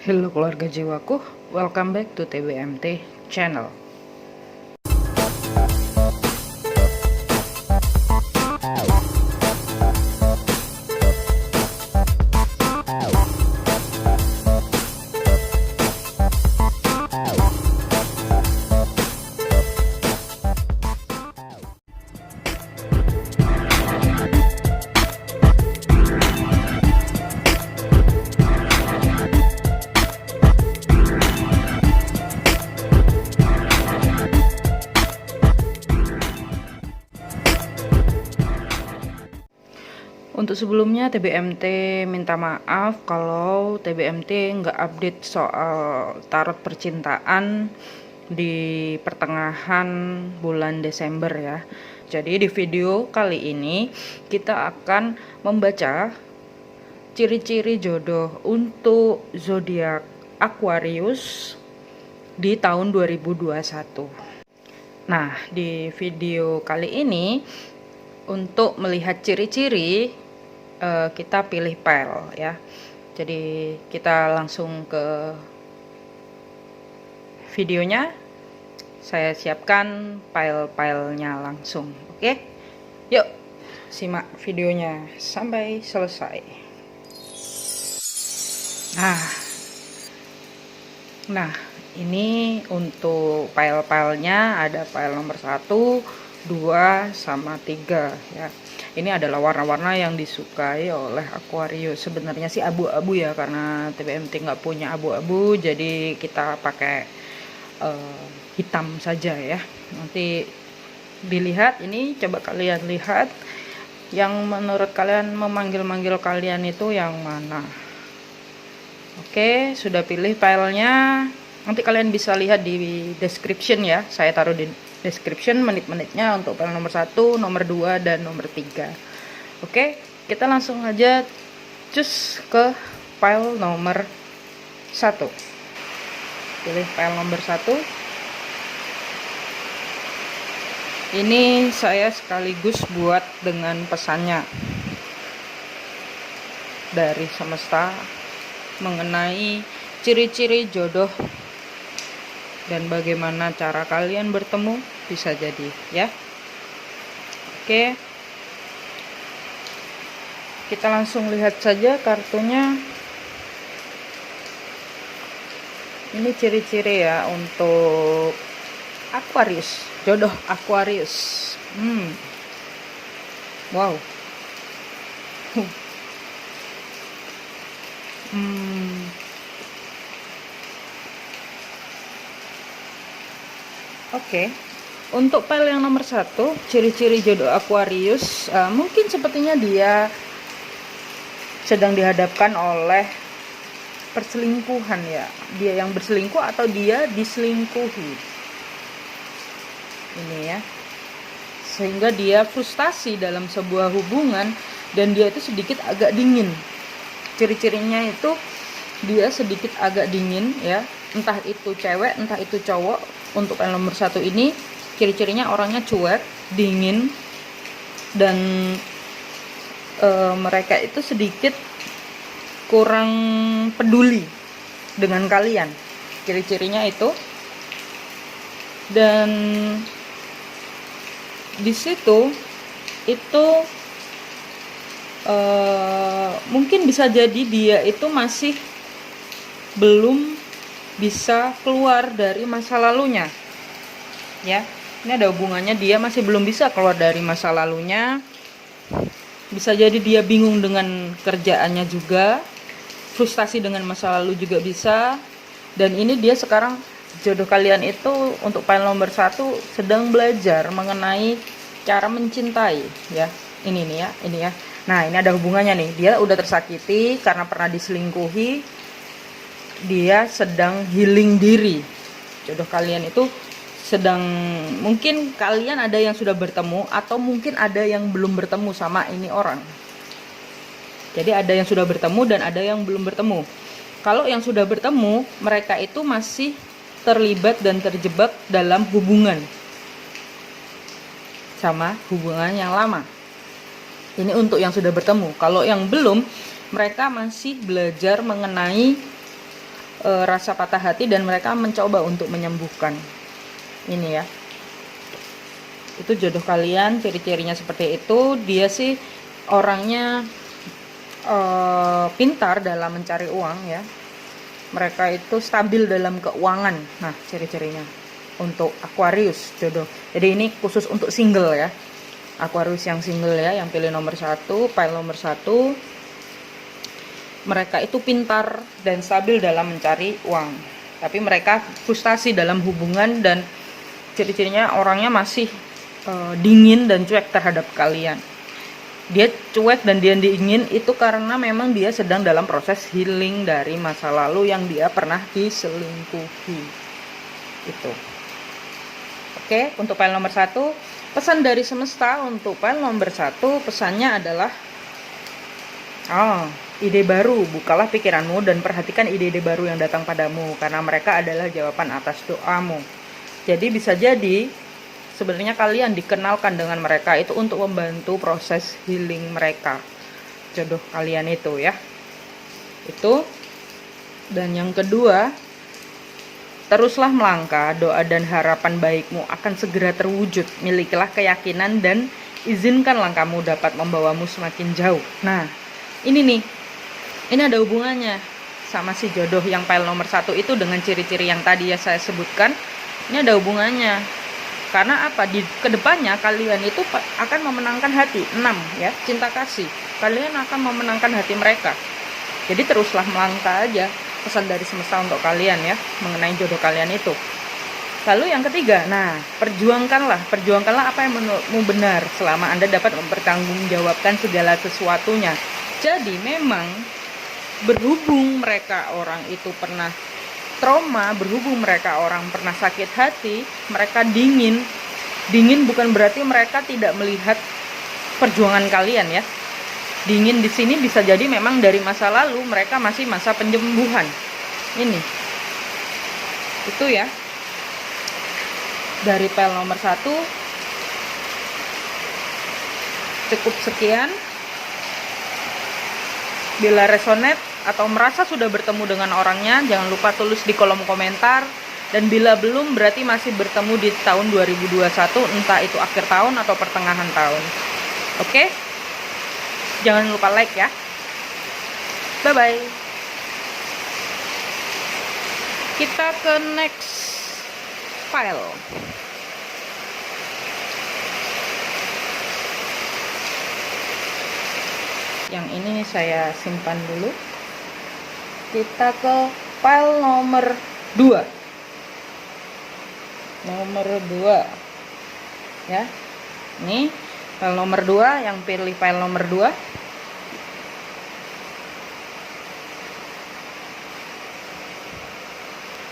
Halo keluarga jiwaku, welcome back to TBMT channel. Untuk sebelumnya TBMT minta maaf kalau TBMT nggak update soal tarot percintaan di pertengahan bulan Desember ya. Jadi di video kali ini kita akan membaca ciri-ciri jodoh untuk zodiak Aquarius di tahun 2021. Nah, di video kali ini untuk melihat ciri-ciri kita pilih pile ya. Jadi kita langsung ke videonya. Saya siapkan pile-pilenya langsung. Oke? Yuk, simak videonya sampai selesai. Nah, ini untuk pile-pilenya ada pile nomor 1, 2, sama 3 ya. Ini adalah warna-warna yang disukai oleh Aquarius. Sebenarnya sih abu-abu ya, karena TBMT nggak punya abu-abu, jadi kita pakai hitam saja ya. Nanti dilihat ini, coba kalian lihat yang menurut kalian memanggil-manggil kalian itu yang mana. Oke, sudah pilih filenya. Nanti kalian bisa lihat di description ya. Saya taruh di description menit-menitnya untuk file nomor 1, nomor 2, dan nomor 3. Oke, kita langsung aja cus ke file nomor 1. Pilih file nomor 1. Ini saya sekaligus buat dengan pesannya dari semesta mengenai ciri-ciri jodoh dan bagaimana cara kalian bertemu bisa jadi ya. Oke, kita langsung lihat saja kartunya. Ini ciri-ciri ya untuk Aquarius, jodoh Aquarius. Wow. Oke, untuk file yang nomor 1, ciri-ciri jodoh Aquarius, mungkin sepertinya dia sedang dihadapkan oleh perselingkuhan ya. Dia yang berselingkuh atau dia diselingkuhi. Ini ya. Sehingga dia frustasi dalam sebuah hubungan dan dia itu sedikit agak dingin. Ciri-cirinya itu dia sedikit agak dingin ya. Entah itu cewek, entah itu cowok. Untuk yang nomor 1 ini ciri-cirinya orangnya cuek, dingin, dan mereka itu sedikit kurang peduli dengan kalian. Ciri-cirinya itu. Dan di situ itu mungkin bisa jadi dia itu masih belum bisa keluar dari masa lalunya ya. Ini ada hubungannya, dia masih belum bisa keluar dari masa lalunya. Bisa jadi dia bingung dengan kerjaannya juga, frustasi dengan masa lalu juga bisa. Dan ini dia sekarang, jodoh kalian itu untuk file nomor 1 sedang belajar mengenai cara mencintai ya. Ini nih ya, ini ya. Nah, ini ada hubungannya nih. Dia udah tersakiti karena pernah diselingkuhi. Dia sedang healing diri. Jodoh kalian itu sedang, mungkin kalian ada yang sudah bertemu atau mungkin ada yang belum bertemu sama ini orang. Jadi ada yang sudah bertemu dan ada yang belum bertemu. Kalau yang sudah bertemu, mereka itu masih terlibat dan terjebak dalam hubungan sama hubungan yang lama. Ini untuk yang sudah bertemu. Kalau yang belum, mereka masih belajar mengenai rasa patah hati dan mereka mencoba untuk menyembuhkan. Ini ya, itu jodoh kalian, ciri-cirinya seperti itu. Dia sih orangnya pintar dalam mencari uang ya. Mereka itu stabil dalam keuangan. Nah, ciri-cirinya untuk Aquarius jodoh. Jadi ini khusus untuk single ya. Aquarius yang single ya, yang pilih nomor 1, pile nomor 1. Mereka itu pintar dan stabil dalam mencari uang. Tapi mereka frustasi dalam hubungan dan ciri-cirinya orangnya masih dingin dan cuek terhadap kalian. Dia cuek dan dia dingin itu karena memang dia sedang dalam proses healing dari masa lalu yang dia pernah diselingkuhi. Itu. Oke, untuk file nomor 1, pesan dari semesta untuk file nomor 1, pesannya adalah ide baru, bukalah pikiranmu dan perhatikan ide-ide baru yang datang padamu, karena mereka adalah jawaban atas doamu. Jadi bisa jadi sebenarnya kalian dikenalkan dengan mereka itu untuk membantu proses healing mereka, jodoh kalian itu ya. Itu. Dan yang kedua, teruslah melangkah, doa dan harapan baikmu akan segera terwujud. Milikilah keyakinan dan izinkan langkahmu dapat membawamu semakin jauh. Nah, ini nih, ini ada hubungannya sama si jodoh yang file nomor 1 itu dengan ciri-ciri yang tadi ya saya sebutkan. Ini ada hubungannya. Karena apa? Di kedepannya kalian itu akan memenangkan hati. 6 ya, cinta kasih. Kalian akan memenangkan hati mereka. Jadi teruslah melangkah aja. Pesan dari semesta untuk kalian ya, mengenai jodoh kalian itu. Lalu yang ketiga, nah, perjuangkanlah apa yang menurutmu benar selama Anda dapat mempertanggungjawabkan segala sesuatunya. Jadi memang berhubung mereka orang itu pernah trauma, berhubung mereka orang pernah sakit hati, mereka dingin bukan berarti mereka tidak melihat perjuangan kalian ya. Dingin di sini bisa jadi memang dari masa lalu mereka masih masa penyembuhan. Ini. Itu ya. Dari file nomor 1 cukup sekian. Bila resonate atau merasa sudah bertemu dengan orangnya, jangan lupa tulis di kolom komentar. Dan bila belum, berarti masih bertemu di tahun 2021, entah itu akhir tahun atau pertengahan tahun. Oke? Jangan lupa like ya. Bye-bye. Kita ke next file. Yang ini saya simpan dulu. Kita ke file nomor 2. Nomor 2. Ya. Ini file nomor 2, yang pilih file nomor 2.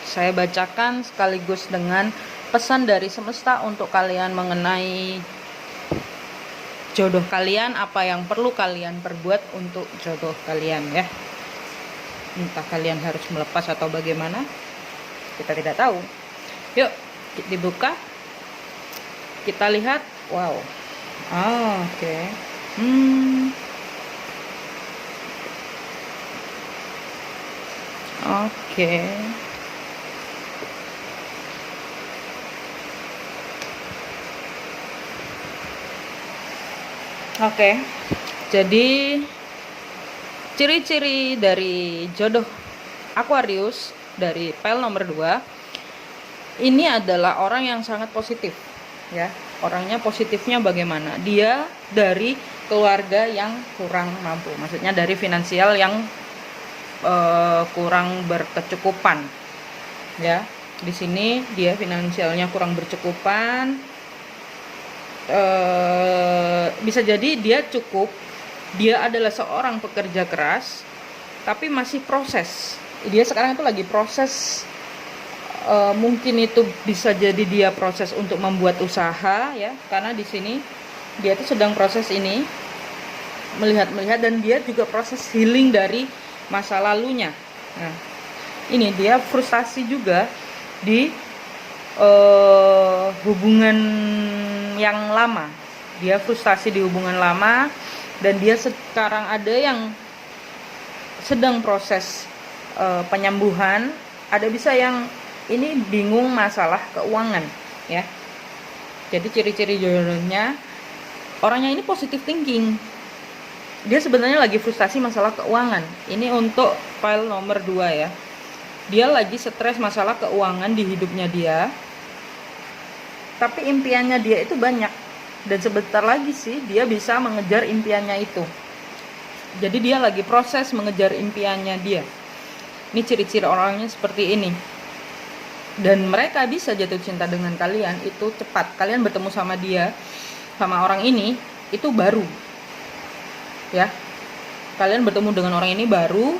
Saya bacakan sekaligus dengan pesan dari semesta untuk kalian mengenai jodoh kalian, apa yang perlu kalian perbuat untuk jodoh kalian ya. Entah kalian harus melepas atau bagaimana, kita tidak tahu. Yuk, dibuka. Kita lihat. Wow. Oke. Oke. Oke, jadi ciri-ciri dari jodoh Aquarius dari file nomor 2 ini adalah orang yang sangat positif ya. Orangnya positifnya bagaimana? Dia dari keluarga yang kurang mampu, maksudnya dari finansial yang kurang berkecukupan ya. Di sini dia finansialnya kurang berkecukupan. Bisa jadi dia adalah seorang pekerja keras tapi masih proses. Dia sekarang itu lagi proses, mungkin itu bisa jadi dia proses untuk membuat usaha ya, karena di sini dia itu sedang proses ini, melihat dan dia juga proses healing dari masa lalunya. Nah, ini dia frustasi juga di hubungan yang lama. Dia frustasi di hubungan lama dan dia sekarang ada yang sedang proses penyembuhan, ada bisa yang ini bingung masalah keuangan ya. Jadi ciri-ciri jodohnya, orangnya ini positive thinking. Dia sebenarnya lagi frustasi masalah keuangan. Ini untuk file nomor 2 ya. Dia lagi stres masalah keuangan di hidupnya dia. Tapi impiannya dia itu banyak. Dan sebentar lagi sih dia bisa mengejar impiannya itu. Jadi dia lagi proses mengejar impiannya dia. Ini ciri-ciri orangnya seperti ini. Dan mereka bisa jatuh cinta dengan kalian itu cepat. Kalian bertemu sama dia, sama orang ini, itu baru ya. Kalian bertemu dengan orang ini baru.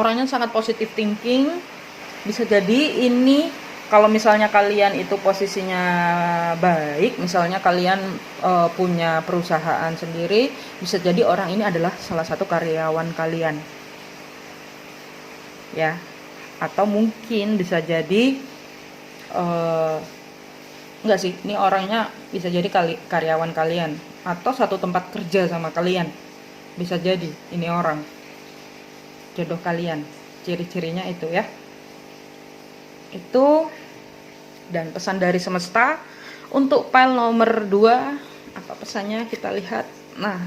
Orangnya sangat positive thinking. Bisa jadi ini, kalau misalnya kalian itu posisinya baik, misalnya kalian punya perusahaan sendiri, bisa jadi orang ini adalah salah satu karyawan kalian ya. Atau mungkin bisa jadi enggak sih, ini orangnya bisa jadi karyawan kalian atau satu tempat kerja sama kalian. Bisa jadi ini orang jodoh kalian. Ciri-cirinya itu ya. Itu dan pesan dari semesta. Untuk file nomor 2, apa pesannya kita lihat. Nah,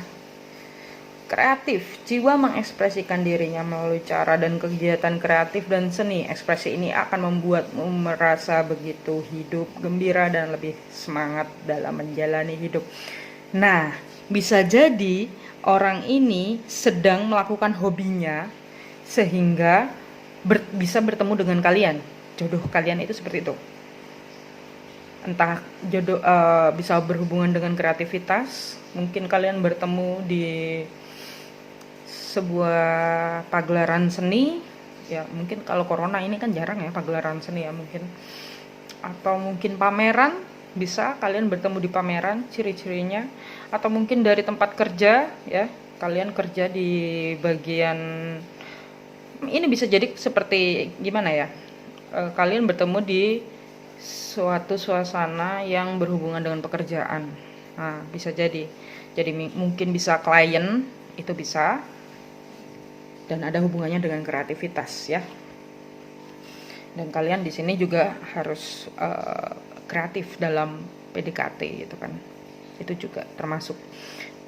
kreatif, jiwa mengekspresikan dirinya melalui cara dan kegiatan kreatif dan seni. Ekspresi ini akan membuatmu merasa begitu hidup, gembira, dan lebih semangat dalam menjalani hidup. Nah, bisa jadi orang ini sedang melakukan hobinya sehingga bisa bertemu dengan kalian. Jodoh kalian itu seperti itu. Entah jodoh bisa berhubungan dengan kreativitas. Mungkin kalian bertemu di sebuah pagelaran seni ya. Mungkin kalau corona ini kan jarang ya pagelaran seni ya mungkin. Atau mungkin pameran, bisa kalian bertemu di pameran ciri-cirinya. Atau mungkin dari tempat kerja ya, kalian kerja di bagian ini, bisa jadi seperti gimana ya, kalian bertemu di suatu suasana yang berhubungan dengan pekerjaan. Nah, bisa jadi mungkin bisa klien, itu bisa, dan ada hubungannya dengan kreativitas ya. Dan kalian di sini juga harus kreatif dalam PDKT gitu kan, itu juga termasuk.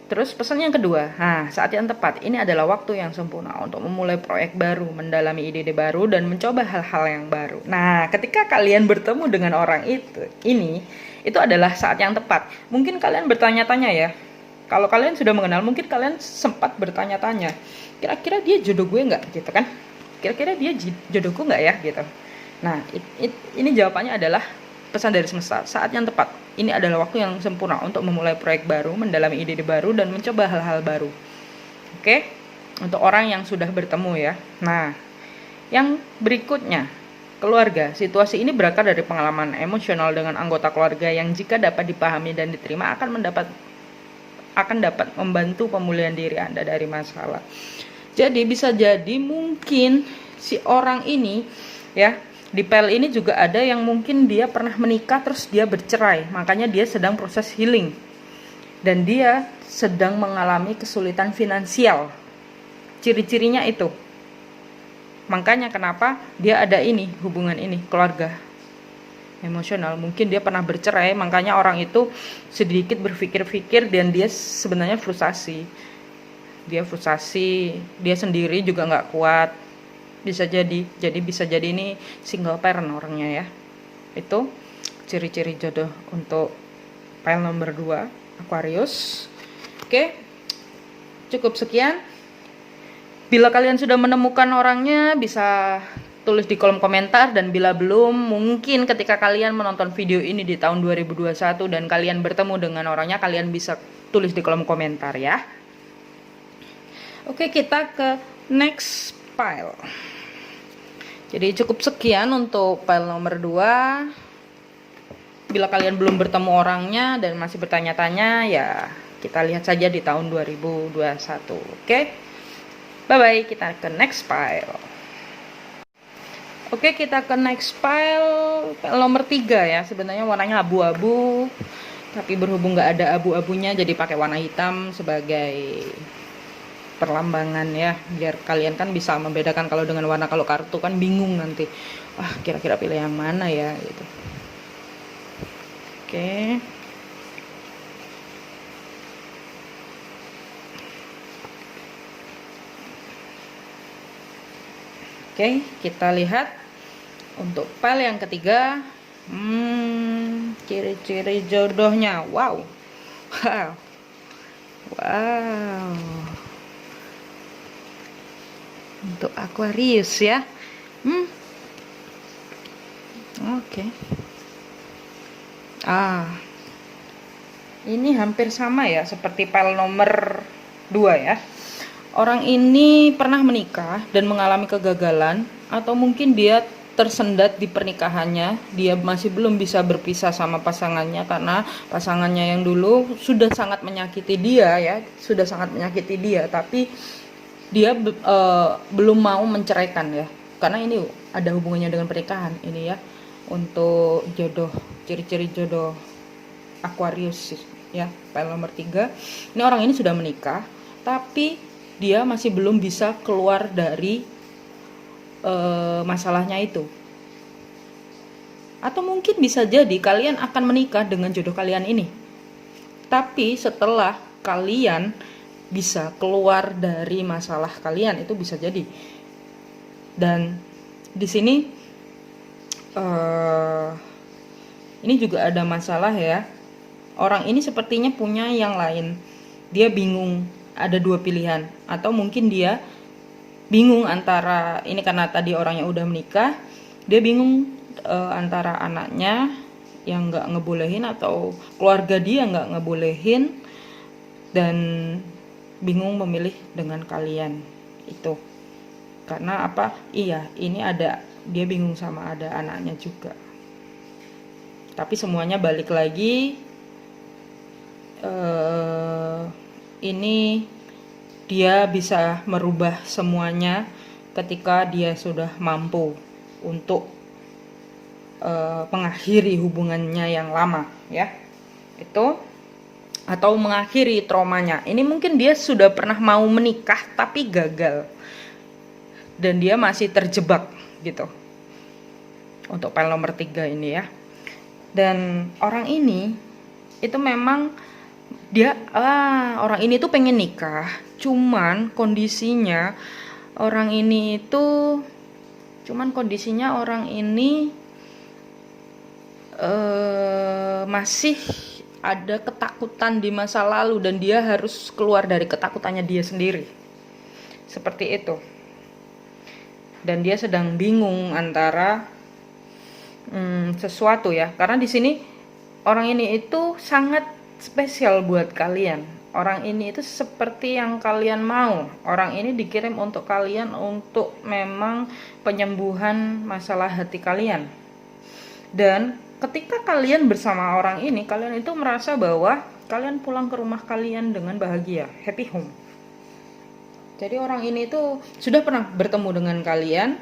Terus pesan yang kedua, saat yang tepat ini adalah waktu yang sempurna untuk memulai proyek baru, mendalami ide-ide baru, dan mencoba hal-hal yang baru. Nah, ketika kalian bertemu dengan orang itu adalah saat yang tepat. Mungkin kalian bertanya-tanya ya, kalau kalian sudah mengenal, mungkin kalian sempat bertanya-tanya, kira-kira dia jodoh gue nggak gitu kan? Kira-kira dia jodohku nggak ya gitu. Nah, ini jawabannya adalah pesan dari semesta, saat yang tepat. Ini adalah waktu yang sempurna untuk memulai proyek baru, mendalami ide-ide baru, dan mencoba hal-hal baru. Oke? Untuk orang yang sudah bertemu ya. Nah, yang berikutnya, keluarga. Situasi ini berakar dari pengalaman emosional dengan anggota keluarga yang jika dapat dipahami dan diterima akan dapat membantu pemulihan diri Anda dari masalah. Jadi bisa jadi mungkin si orang ini ya, di pel ini juga ada yang mungkin dia pernah menikah terus dia bercerai, makanya dia sedang proses healing dan dia sedang mengalami kesulitan finansial. Ciri-cirinya itu, makanya kenapa dia ada ini, hubungan ini, keluarga emosional. Mungkin dia pernah bercerai, makanya orang itu sedikit berpikir-pikir dan dia sebenarnya frustasi. Dia sendiri juga nggak kuat. Bisa jadi bisa jadi ini single parent orangnya ya. Itu ciri-ciri jodoh untuk file nomor 2 Aquarius. Oke, cukup sekian. Bila kalian sudah menemukan orangnya, bisa tulis di kolom komentar. Dan bila belum, mungkin ketika kalian menonton video ini di tahun 2021 dan kalian bertemu dengan orangnya, kalian bisa tulis di kolom komentar ya. Oke, kita ke next file. Jadi cukup sekian untuk file nomor 2. Bila kalian belum bertemu orangnya dan masih bertanya-tanya, ya kita lihat saja di tahun 2021. Oke, bye-bye, kita ke next file. Oke, kita ke next file nomor 3 ya. Sebenarnya warnanya abu-abu, tapi berhubung nggak ada abu-abunya, jadi pakai warna hitam sebagai perlambangan ya, biar kalian kan bisa membedakan kalau dengan warna. Kalau kartu kan bingung nanti, kira-kira pilih yang mana ya gitu. Oke. Oke, kita lihat untuk file yang ketiga. Ciri-ciri jodohnya. Wow. Untuk Aquarius ya. Oke. Ini hampir sama ya seperti file nomor 2 ya. Orang ini pernah menikah dan mengalami kegagalan, atau mungkin dia tersendat di pernikahannya. Dia masih belum bisa berpisah sama pasangannya karena pasangannya yang dulu sudah sangat menyakiti dia ya, tapi dia belum mau menceraikan ya, karena ini ada hubungannya dengan pernikahan ini ya. Untuk jodoh, ciri-ciri jodoh Aquarius ya, file nomor 3. Ini orang ini sudah menikah tapi dia masih belum bisa keluar dari masalahnya itu. Atau mungkin bisa jadi kalian akan menikah dengan jodoh kalian ini, tapi setelah kalian bisa keluar dari masalah kalian, itu bisa jadi. Dan di sini ini juga ada masalah ya. Orang ini sepertinya punya yang lain. Dia bingung, ada 2 pilihan. Atau mungkin dia bingung antara, ini karena tadi orangnya udah menikah, dia bingung antara anaknya yang nggak ngebolehin atau keluarga dia nggak ngebolehin, dan bingung memilih dengan kalian itu. Karena apa? Iya, ini ada, dia bingung sama ada anaknya juga. Tapi semuanya balik lagi, ini dia bisa merubah semuanya ketika dia sudah mampu untuk mengakhiri hubungannya yang lama ya, itu, atau mengakhiri traumanya. Ini mungkin dia sudah pernah mau menikah tapi gagal dan dia masih terjebak gitu. Untuk file nomor 3 ini ya. Dan orang ini itu memang dia orang ini tuh pengen nikah, cuman kondisinya orang ini masih ada ketakutan di masa lalu dan dia harus keluar dari ketakutannya dia sendiri. Seperti itu. Dan dia sedang bingung antara sesuatu ya, karena di sini orang ini itu sangat spesial buat kalian. Orang ini itu seperti yang kalian mau. Orang ini dikirim untuk kalian untuk memang penyembuhan masalah hati kalian. Dan ketika kalian bersama orang ini, kalian itu merasa bahwa kalian pulang ke rumah kalian dengan bahagia, happy home. Jadi orang ini itu sudah pernah bertemu dengan kalian,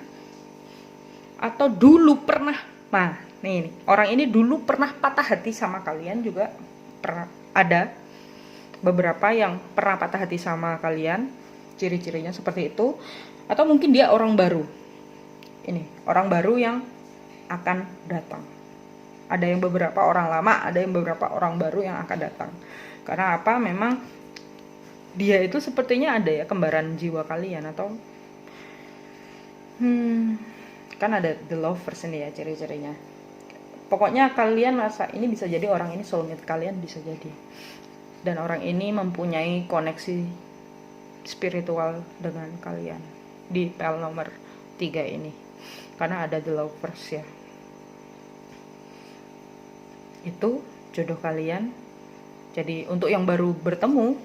atau dulu pernah, nih orang ini dulu pernah patah hati sama kalian juga. Pernah ada beberapa yang pernah patah hati sama kalian, ciri-cirinya seperti itu. Atau mungkin dia orang baru, ini orang baru yang akan datang. Ada yang beberapa orang lama, ada yang beberapa orang baru yang akan datang. Karena apa? Memang dia itu sepertinya ada ya kembaran jiwa kalian, atau kan ada the lovers ini ya ciri-cirinya. Pokoknya kalian merasa ini bisa jadi orang ini soulmate kalian, bisa jadi. Dan orang ini mempunyai koneksi spiritual dengan kalian di file nomor 3 ini. Karena ada the lovers ya. Itu jodoh kalian. Jadi untuk yang baru bertemu,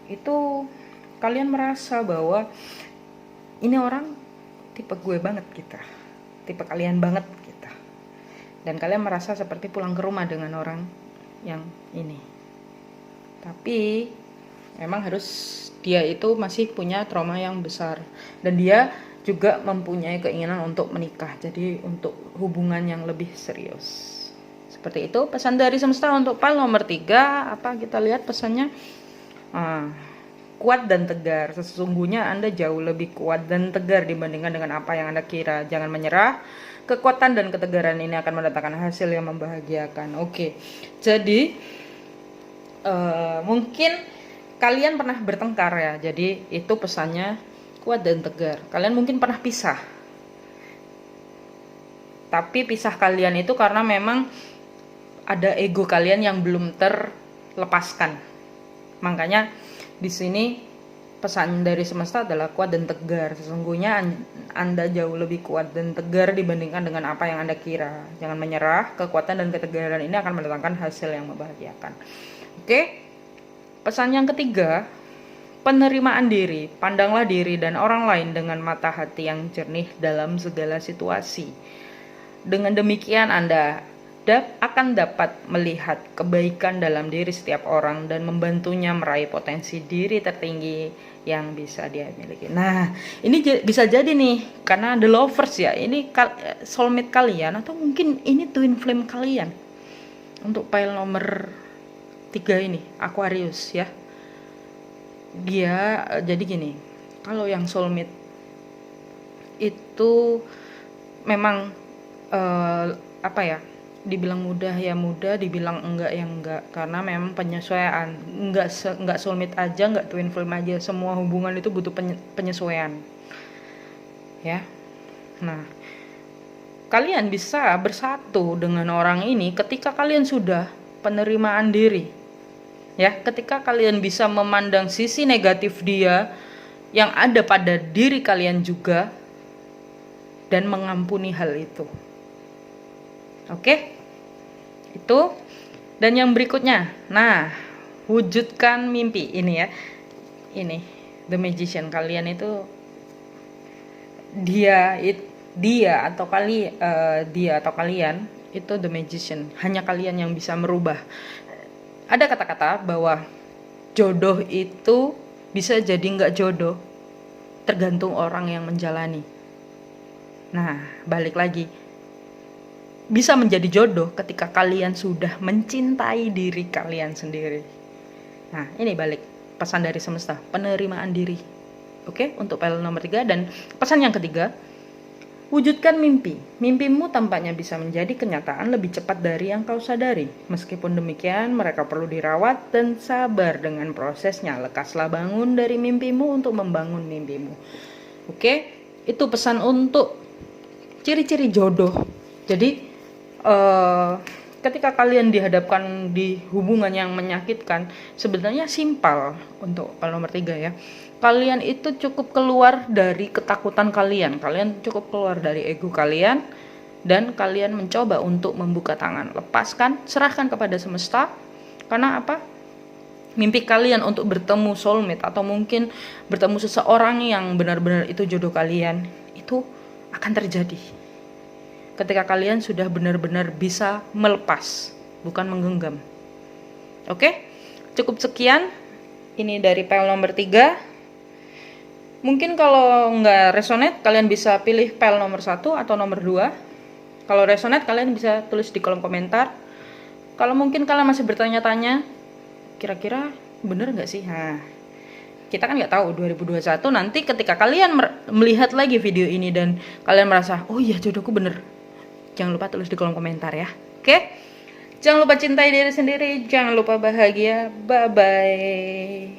itu kalian merasa bahwa ini orang tipe gue banget gitu. Tipe kalian banget gitu. Dan kalian merasa seperti pulang ke rumah dengan orang yang ini. Tapi memang harus, dia itu masih punya trauma yang besar. Dan dia juga mempunyai keinginan untuk menikah. Jadi untuk hubungan yang lebih serius. Seperti itu pesan dari semesta untuk file nomor 3. Apa kita lihat pesannya? kuat dan tegar. Sesungguhnya Anda jauh lebih kuat dan tegar dibandingkan dengan apa yang Anda kira. Jangan menyerah. Kekuatan dan ketegaran ini akan mendatangkan hasil yang membahagiakan. Oke, jadi mungkin kalian pernah bertengkar ya. Jadi itu pesannya kuat dan tegar. Kalian mungkin pernah pisah. Tapi pisah kalian itu karena memang ada ego kalian yang belum terlepaskan. Makanya di sini pesan dari semesta adalah kuat dan tegar. Sesungguhnya Anda jauh lebih kuat dan tegar dibandingkan dengan apa yang Anda kira. Jangan menyerah. Kekuatan dan ketegaran ini akan mendatangkan hasil yang membahagiakan. Oke. Pesan yang ketiga, penerimaan diri. Pandanglah diri dan orang lain dengan mata hati yang jernih dalam segala situasi. Dengan demikian Anda akan dapat melihat kebaikan dalam diri setiap orang dan membantunya meraih potensi diri tertinggi yang bisa dia miliki. Nah, ini bisa jadi nih, karena the lovers ya, ini soulmate kalian atau mungkin ini twin flame kalian. Untuk pile nomor 3 ini, Aquarius ya. Dia jadi gini, kalau yang soulmate itu memang apa ya, dibilang mudah ya mudah, dibilang enggak ya enggak, karena memang penyesuaian. Enggak soulmate aja, enggak twin flame aja, semua hubungan itu butuh penyesuaian ya. Nah, kalian bisa bersatu dengan orang ini ketika kalian sudah penerimaan diri ya, ketika kalian bisa memandang sisi negatif dia yang ada pada diri kalian juga dan mengampuni hal itu. Oke, itu. Dan yang berikutnya, nah, wujudkan mimpi ini ya. Ini the magician kalian itu dia atau kalian itu the magician. Hanya kalian yang bisa merubah. Ada kata-kata bahwa jodoh itu bisa jadi nggak jodoh, tergantung orang yang menjalani. Nah, balik lagi, bisa menjadi jodoh ketika kalian sudah mencintai diri kalian sendiri. Nah, ini balik pesan dari semesta, penerimaan diri. Oke, untuk pile nomor 3. Dan pesan yang ketiga, wujudkan mimpi. Mimpimu tampaknya bisa menjadi kenyataan lebih cepat dari yang kau sadari. Meskipun demikian, mereka perlu dirawat dan sabar dengan prosesnya. Lekaslah bangun dari mimpimu untuk membangun mimpimu. Oke, itu pesan untuk ciri-ciri jodoh. Jadi ketika kalian dihadapkan di hubungan yang menyakitkan, sebenarnya simpel untuk pile nomor 3 ya. Kalian itu cukup keluar dari ketakutan kalian cukup keluar dari ego kalian, dan kalian mencoba untuk membuka tangan, lepaskan, serahkan kepada semesta. Karena apa? Mimpi kalian untuk bertemu soulmate atau mungkin bertemu seseorang yang benar-benar itu jodoh kalian, itu akan terjadi ketika kalian sudah benar-benar bisa melepas, bukan menggenggam. Oke, cukup sekian ini dari pile nomor 3. Mungkin kalau nggak resonate, kalian bisa pilih pile nomor 1 atau nomor 2. Kalau resonate, kalian bisa tulis di kolom komentar. Kalau mungkin kalian masih bertanya-tanya, kira-kira bener nggak sih? Nah, kita kan nggak tahu 2021 nanti ketika kalian melihat lagi video ini dan kalian merasa, oh iya jodohku bener. Jangan lupa tulis di kolom komentar ya. Oke? Jangan lupa cintai diri sendiri, jangan lupa bahagia. Bye-bye.